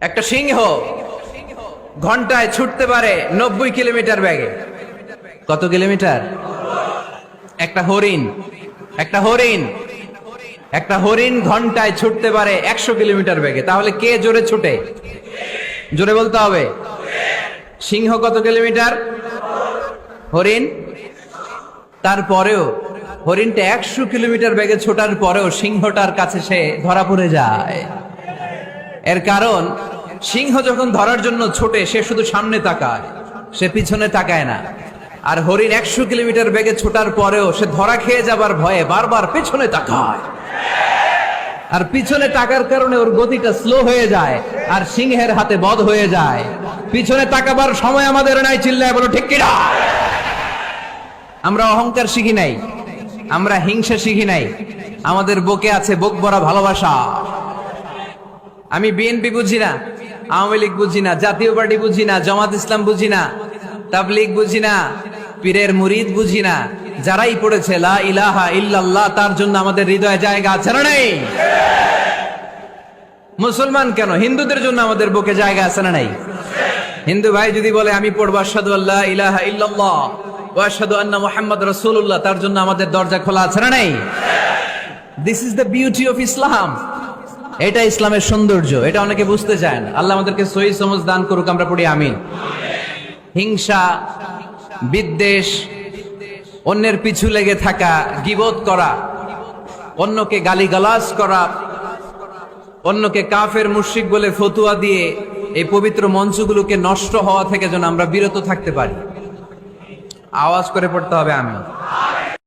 একটা সিংহ ঘন্টায় ছুটতে পারে 90 কিলোমিটার বেগে। কত কিলোমিটার? একটা হরিণ ঘন্টায় ছুটতে পারে 100 কিলোমিটার বেগে। তাহলে কে জোরে ছুটে? জোরে বলতে হবে। সিংহ কত কিলোমিটার? হরিণ। তারপরেও হরিণটা 100 কিলোমিটার বেগে ছোটার পরেও সিংহটার কাছে সে ধরা পড়ে যায়। এর কারণ সিংহ যখন ধরার জন্য ছোটে সে শুধু সামনে তাকায়, সে পিছনে তাকায় না। আর হরিণ 100 কিলোমিটার বেগে ছোটার পরেও সে ধরা খেয়ে যাবার ভয়ে বারবার পেছনে তাকায়। আর পিছনে তাকার কারণে ওর গতিটা স্লো হয়ে যায় আর সিংহের হাতে বধ হয়ে যায়। পিছনে তাকাবার সময় আমাদের নাই, চিল্লায় বলো ঠিক কিনা? আমরা অহংকার শিখি নাই, আমরা হিংসা শিখি নাই, আমাদের বুকে আছে বুক ভরা ভালোবাসা। আমি বিএনপি বুঝি না, আওয়ামী লীগ বুঝি না, জাতীয় পার্টি বুঝি না, জামাত ইসলাম বুঝি না, তাবলীগ বুঝি না, পীরের মুরিদ বুঝি না। যারাই পড়েছে লা ইলাহা ইল্লাল্লাহ তার জন্য আমাদের হৃদয়ে জায়গা আছে না নাই? মুসলমান কেন, হিন্দুদের জন্য আমাদের বুকে জায়গা আছে না নাই? হিন্দু ভাই যদি বলে আমি পড়বো আশহাদু আল্লা ইলাহা ইল্লাল্লাহ ওয়া আশহাদু আন্না মুহাম্মাদ রাসূলুল্লাহ, তার জন্য আমাদের দরজা খোলা আছে না নাই? This is the beauty of Islam. এটা ইসলামের সৌন্দর্য, এটা অনেকে বুঝতে চায় না। আল্লাহ আমাদেরকে সহি সমঝ দান করুক, আমরা পড়ি আমিন। হিংসা, বিদ্বেষ, অন্যের পিছু লেগে থাকা, গীবত করা, অন্যকে গালিগালাজ করা, অন্যকে কাফের মুশরিক বলে ফতুয়া দিয়ে এই পবিত্র মঞ্চগুলোকে নষ্ট হওয়া থেকে যেন আমরা বিরত থাকতে পারি। আওয়াজ করে পড়তে হবে আমিন।